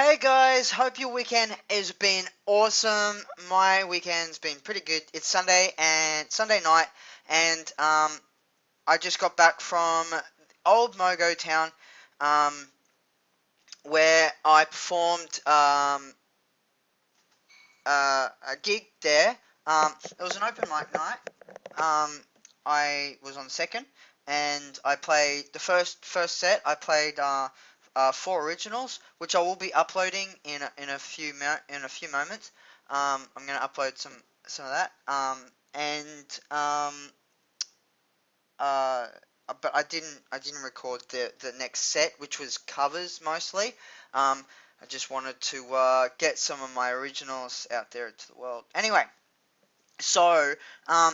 Hey guys, hope your weekend has been awesome. My weekend's been pretty good. It's Sunday night, and I just got back from old Mogo town, um, where I performed a gig there. It was an open mic night. Um, I was on second, and I played the first set. I played four originals, which I will be uploading in a few moments. I'm gonna upload some of that. And uh, but I didn't record the next set, which was covers mostly. I just wanted to get some of my originals out there to the world. Anyway, so um,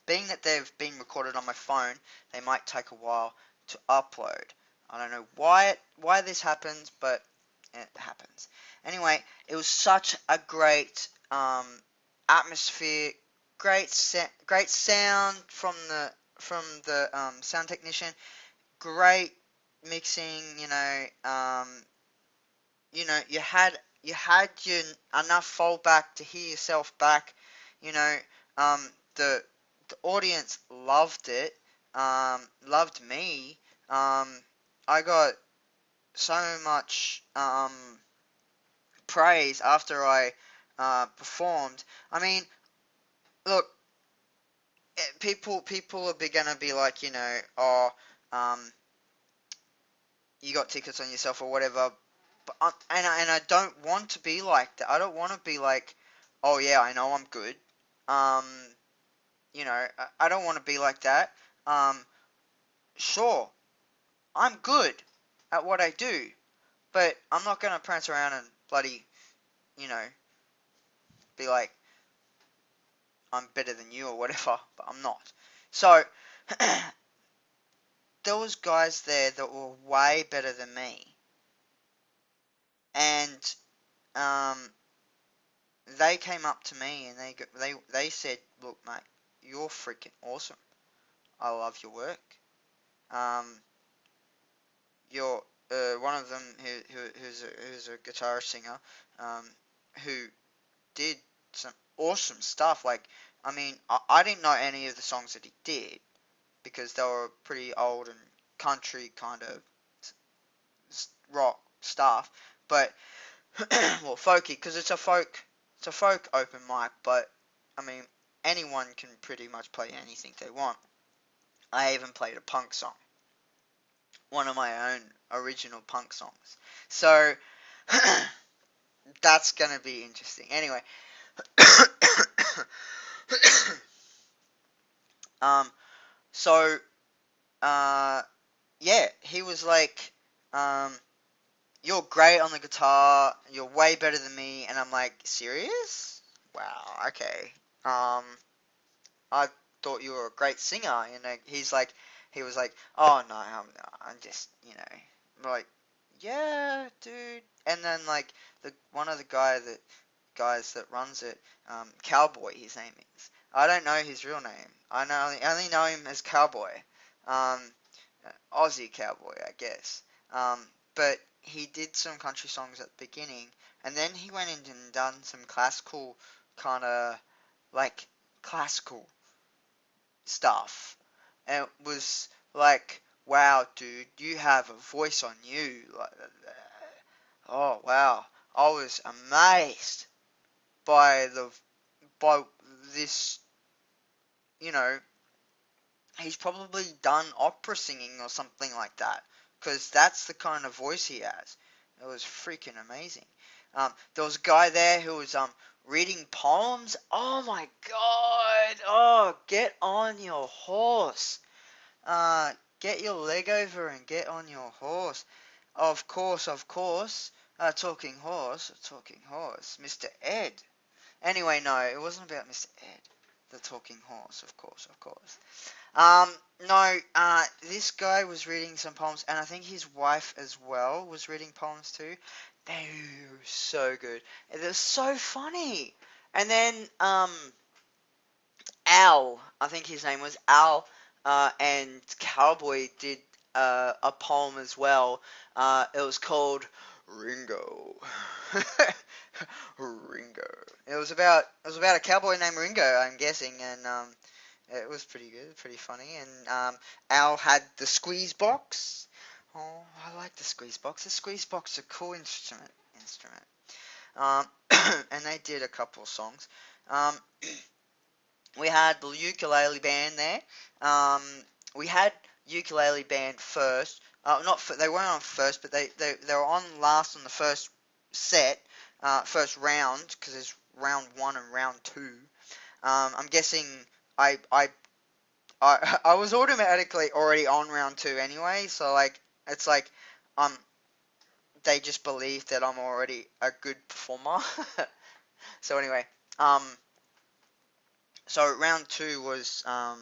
being that they've been recorded on my phone, they might take a while to upload. I don't know why this happens, but it happens. Anyway, it was such a great atmosphere, great sound from the sound technician, great mixing. You had your enough fallback to hear yourself back. You know, the audience loved it, loved me. Um, I got so much praise after I performed. I mean, look, people are gonna be like, oh, um, you got tickets on yourself or whatever. But and I don't want to be like that. I don't want to be like, oh yeah, I know I'm good. Um, I don't want to be like that. Um, sure, I'm good at what I do, but I'm not gonna prance around and bloody, you know, be like I'm better than you or whatever. But I'm not. So there was guys there that were way better than me, and um, they came up to me and they said, "Look, mate, you're freaking awesome. I love your work. Um, you're one of them who's a guitar singer, um, who did some awesome stuff. Like, I mean, I didn't know any of the songs that he did because they were pretty old and country kind of rock stuff, but well, folky because it's a folk open mic. But I mean, anyone can pretty much play anything they want. I even played a punk song, one of my own original punk songs. So that's gonna be interesting. Anyway, um, so yeah, he was like, um, "You're great on the guitar. You're way better than me." And I'm like, "Serious? Wow. Okay. Um, I thought you were a great singer." And he was like, "Oh no, I'm just, I'm like, yeah, dude." And then like the one of the guys that runs it, Cowboy, his name is. I don't know his real name. I only know him as Cowboy, um, Aussie Cowboy, I guess. But he did some country songs at the beginning, and then he went in and done some classical kind of like classical stuff. And it was like, wow, dude, you have a voice on you. Like, oh wow, I was amazed by by this. You know, he's probably done opera singing or something like that, because that's the kind of voice he has. It was freaking amazing. There was a guy there who was reading poems. Oh my god! Oh, get on your horse. Get your leg over and get on your horse. Of course, of course. Talking horse, Mr. Ed. Anyway, no, it wasn't about Mr. Ed, the talking horse, of course, of course. Um, no, this guy was reading some poems, and I think his wife as well was reading poems too. They were so good. It was so funny. And then, Al, I think his name was Al, and Cowboy did a poem as well. It was called Ringo. Ringo. It was about a cowboy named Ringo, I'm guessing, and it was pretty good, pretty funny. And Al had the squeeze box. Oh, I like the squeeze box. The squeeze box is a cool instrument. Um, and they did a couple of songs. Um, we had the ukulele band there. Um, we had ukulele band first. Not they weren't on first, but they were on last on the first set, first round, because there's round one and round two. I'm guessing I, I I was automatically already on round two anyway, so like it's like um they just believe that I'm already a good performer. So anyway, um so round two was uh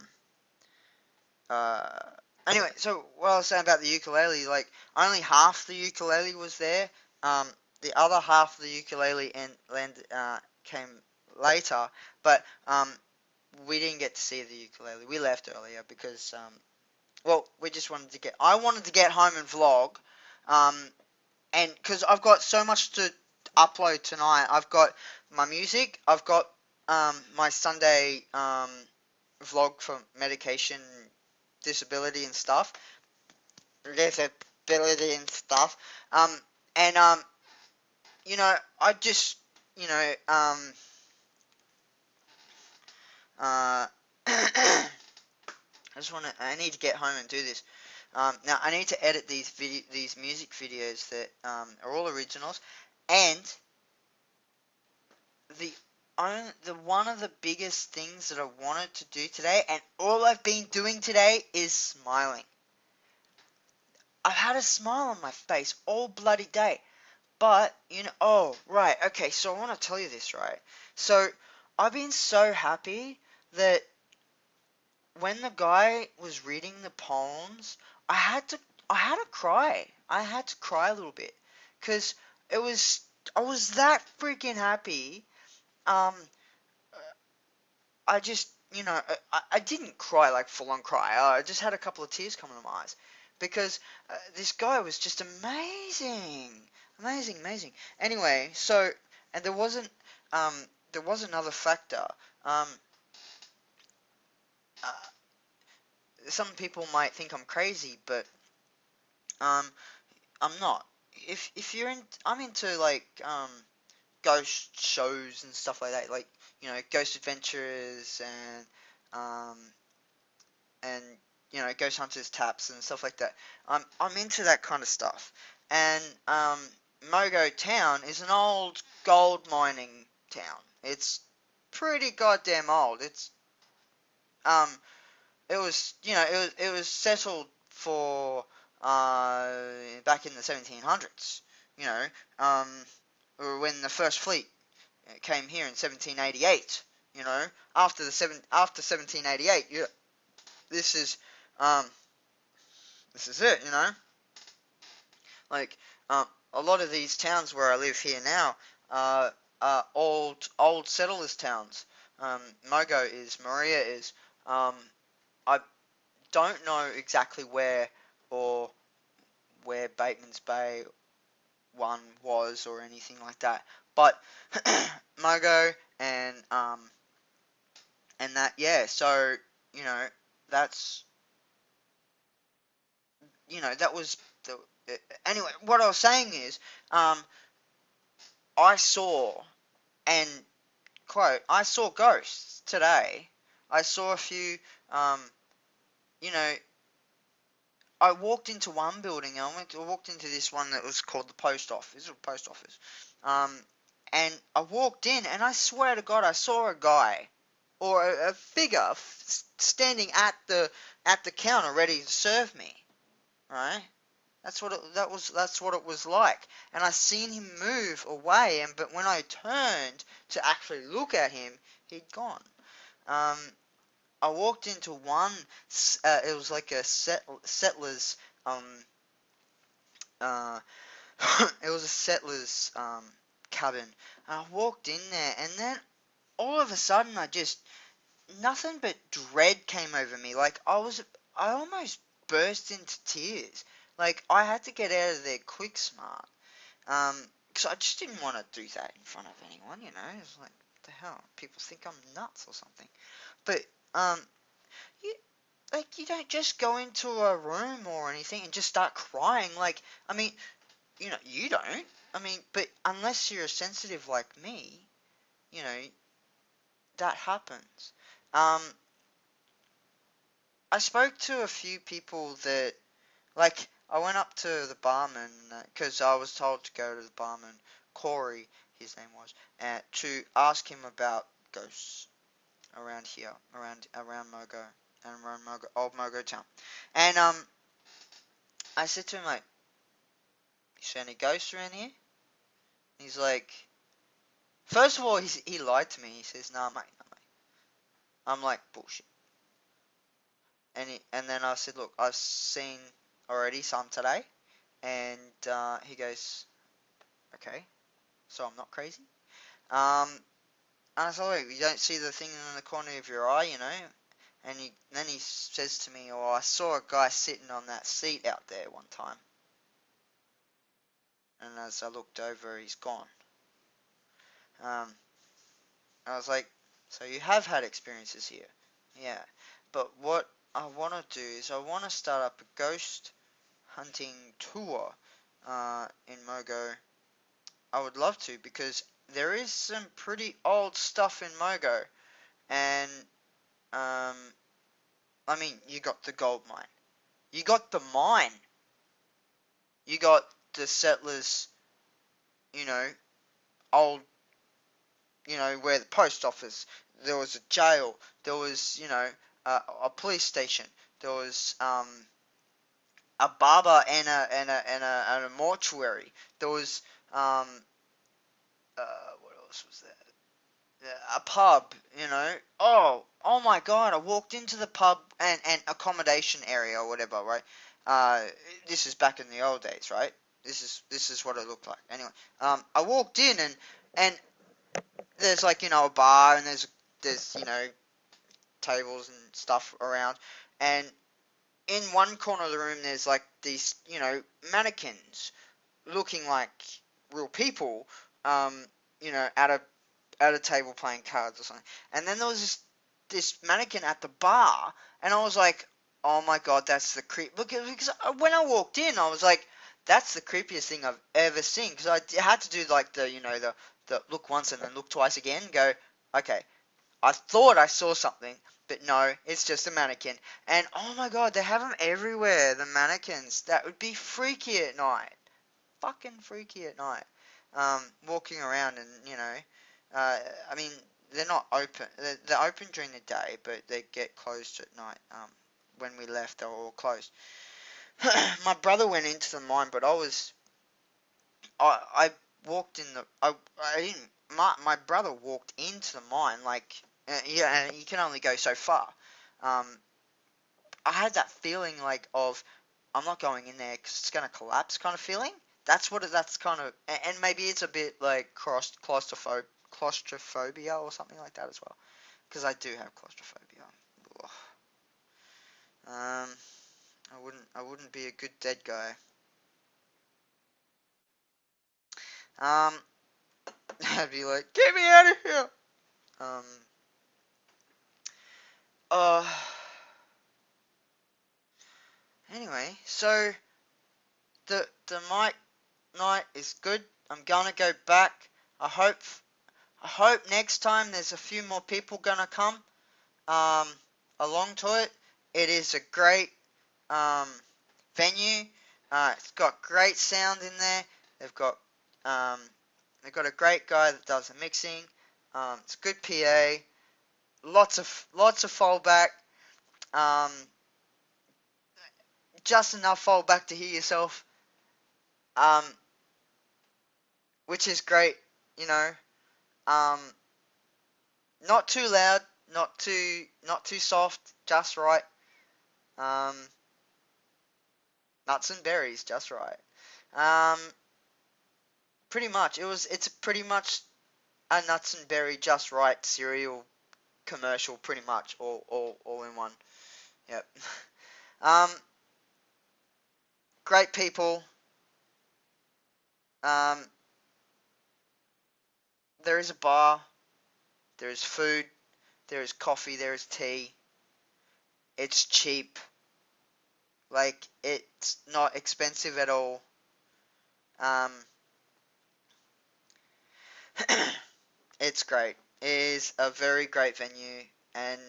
anyway, so what I was saying about the ukulele, like only half the ukulele was there. Um the other half of the ukulele came later, but we didn't get to see the ukulele. We left earlier because well, we just wanted to get. I wanted to get home and vlog, um, and because I've got so much to upload tonight. I've got my music. I've got my Sunday vlog for medication, disability and stuff. Disability and stuff. Um, and I just, you know, uh. I need to get home and do this. Now I need to edit these music videos that are all originals, and the the one of the biggest things that I wanted to do today, and all I've been doing today is smiling. I've had a smile on my face all bloody day, but oh right, okay. So I want to tell you this, right? So I've been so happy that when the guy was reading the poems, I had to I had to cry. I had to cry a little bit because it was I was that freaking happy. Um, I just I didn't cry like full on cry. I just had a couple of tears coming to my eyes because this guy was just amazing, amazing, amazing. Anyway, so and um there was another factor. Um, uh, some people might think I'm crazy, but um I'm not. If you're in, I'm into like ghost shows and stuff like that, like ghost adventurers um and ghost hunters taps and stuff like that. I'm into that kind of stuff. And Mogo Town is an old gold mining town. It's pretty goddamn old. Um it was settled for back in the 1700s. You know, um, when the first fleet came here in 1788. You know, after 1788, this is um, this is it. Like a lot of these towns where I live here now are old settlers towns. Mogo is, Maria is. I don't know exactly or where Bateman's Bay one was or anything like that, but Mogo and that, yeah. So you know that's that was the anyway. What I was saying is, I saw and quote I saw ghosts today. I saw a few. Um, you know, I walked into one building. I walked into this one that was called the post office. Or post office. Um, and I walked in, and I swear to God, I saw a guy or a figure standing at the counter, ready to serve me. Right? That's what it was like. And I seen him move away, but when I turned to actually look at him, he'd gone. Um, I walked into one. It was like a settlers. Uh, it was a settlers cabin. And I walked in there, and then all of a sudden, nothing but dread came over me. Like I almost burst into tears. Like, I had to get out of there quick, smart. Because I just didn't want to do that in front of anyone, you know. It's like, what the hell? People think I'm nuts or something. But, you, like, you don't just go into a room or anything and just start crying. Like, I mean, you know, you don't. I mean, but unless you're sensitive like me, you know, that happens. Um, I spoke to a few people that, like, I went up to the barman, because I was told to go to the barman, Corey, his name was, to ask him about ghosts around here, around Mogo, and around Mogo, old Mogo town. And, I said to him, like, you see any ghosts around here? He's like, first of all, he lied to me. He says, nah, mate, nah, mate. I'm like, bullshit. And then I said, look, I've seen already some today. And he goes, okay, so I'm not crazy. And I said, look, you don't see the thing in the corner of your eye, you know? And then he says to me, oh, I saw a guy sitting on that seat out there one time. And as I looked over, he's gone. Um, I was like, so you have had experiences here. Yeah. But what I want to do is I want to start up a ghost hunting tour in Mogo. I would love to, because there is some pretty old stuff in Mogo. And, I mean, you got the gold mine. You got the mine. You got the settlers, you know, old, you know, where the post office, there was a jail, there was, you know, a police station, there was a barber and a mortuary. There was what else was there? A pub, you know. Oh my God! I walked into the pub and accommodation area or whatever, right? Uh, this is back in the old days, right? This is what it looked like. Anyway, I walked in and there's, like, you know, a bar, and there's you know, tables and stuff around, and in one corner of the room there's, like, these, you know, mannequins looking like real people, um, you know, at a table playing cards or something. And then there was this mannequin at the bar, and I was like, oh my God, that's the creep. Because when I walked in, I was like, that's the creepiest thing I've ever seen. Because I had to do, like, the, you know, the look once and then look twice again. And go, okay, I thought I saw something, but no, it's just a mannequin. And oh my God, they have them everywhere, the mannequins. That would be freaky at night. Fucking freaky at night. Walking around and, you know, I mean, they're not open. They're open during the day, but they get closed at night. When we left, they were all closed. My brother went into the mine, but I walked in the, I didn't, my brother walked into the mine, like, yeah, and you can only go so far. Um, I had that feeling, like, of, I'm not going in there because it's going to collapse kind of feeling. That's kind of, and maybe it's a bit like claustrophobia or something like that as well, because I do have claustrophobia. Ugh. I wouldn't be a good dead guy. Um, I'd be like, get me out of here. Um, uh, anyway, so the night is good. I'm gonna go back. I hope I hope next time there's a few more people gonna come um, along to it. It is a great um, venue. It's got great sound in there. They've got um, they've got a great guy that does the mixing. It's good PA. Lots of fallback. Um, just enough fallback to hear yourself. Um, which is great. You know. Um, not too loud. Not too soft. Just right. Um, nuts and berries, just right. Um, pretty much, it's pretty much a nuts and berry just right cereal commercial, pretty much all in one. Yep. Um, great people. Um, there is a bar, there is food, there is coffee, there is tea. It's cheap. Like, it's not expensive at all. Um, it's great. It is a very great venue, and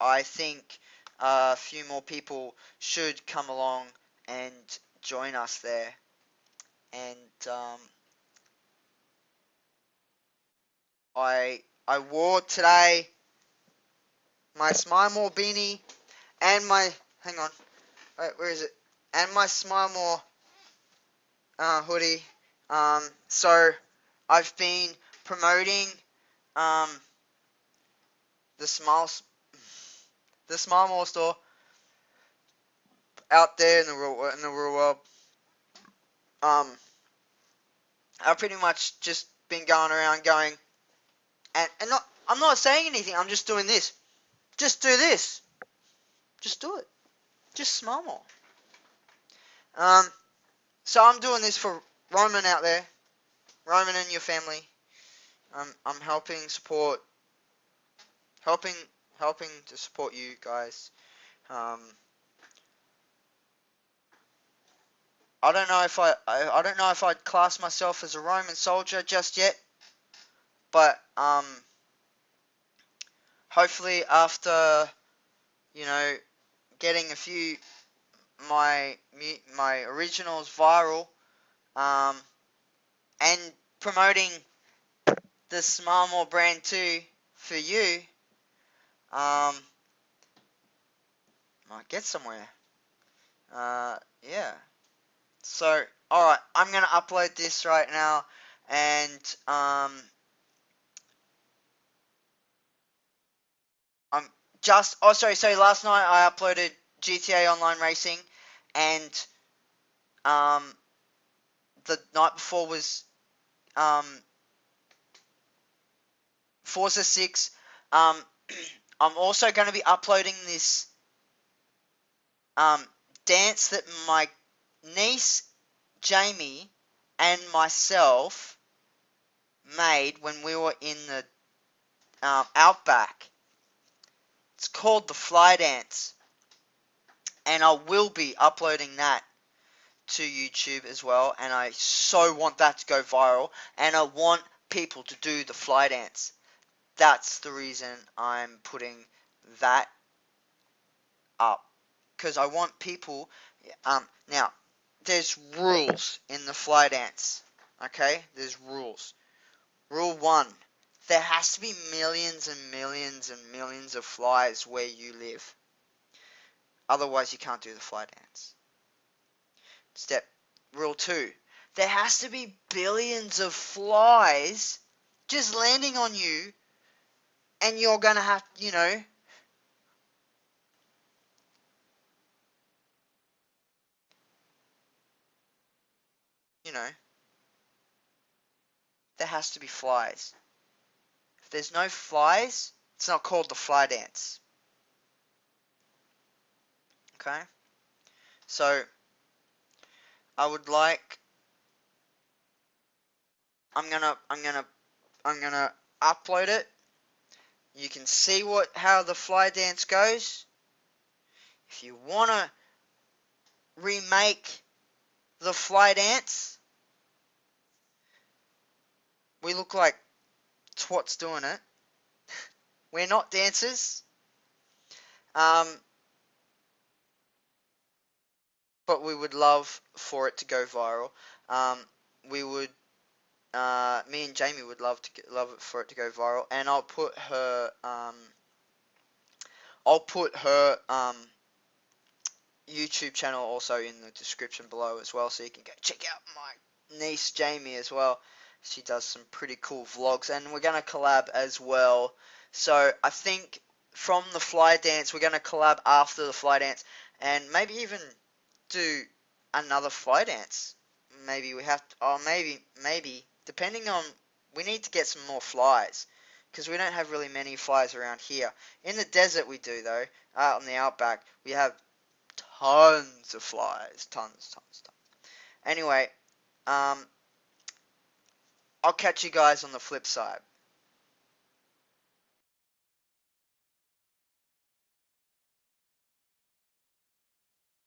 I think a few more people should come along and join us there. And I wore today my Smile More beanie and my hang on, wait, where is it? And my Smile More hoodie. So I've been promoting um the Smile More store out there in the real world. Um, I've pretty much just been going around going and not. I'm not saying anything. I'm just doing this. Just do this. Just do it. Just smile more. Um, so I'm doing this for Roman out there, Roman and your family. I'm helping, helping to support you guys. Um, I don't know if I don't know if I'd class myself as a Roman soldier just yet, but hopefully after getting a few my my originals viral, um, and promoting the Smile More brand too for you, might get somewhere. Yeah. So, alright, I'm gonna upload this right now, and I'm sorry, last night I uploaded GTA Online Racing, and um, the night before was um, Forza 6. Um, I'm also going to be uploading this um, dance that my niece Jaimie and myself made when we were in the Outback. It's called the Fly Dance, and I will be uploading that to YouTube as well, and I so want that to go viral, and I want people to do the Fly Dance. That's the reason I'm putting that up, because I want people. Now, there's rules in the Fly Dance. Okay, there's rules. Rule 1: there has to be millions and millions and millions of flies where you live. Otherwise, you can't do the Fly Dance. Step Rule 2: there has to be billions of flies just landing on you, and you're gonna have, you know, there has to be flies. If there's no flies, it's not called the Fly Dance. Okay? So, I would like, I'm gonna upload it. You can see how the Fly Dance goes. If you wanna remake the Fly Dance, we look like twats doing it. We're not dancers, um, but we would love for it to go viral. Um, we would, me and Jaimie would love it for it to go viral, and I'll put her YouTube channel also in the description below as well, so you can go check out my niece Jaimie as well. She does some pretty cool vlogs, and we're gonna collab as well. So I think from the Fly Dance, we're gonna collab after the Fly Dance, and maybe even do another Fly Dance. Maybe we have to, or maybe depending on, we need to get some more flies, because we don't have really many flies around here. In the desert we do though. Out in the outback we have tons of flies. Tons. Anyway, um, I'll catch you guys on the flip side.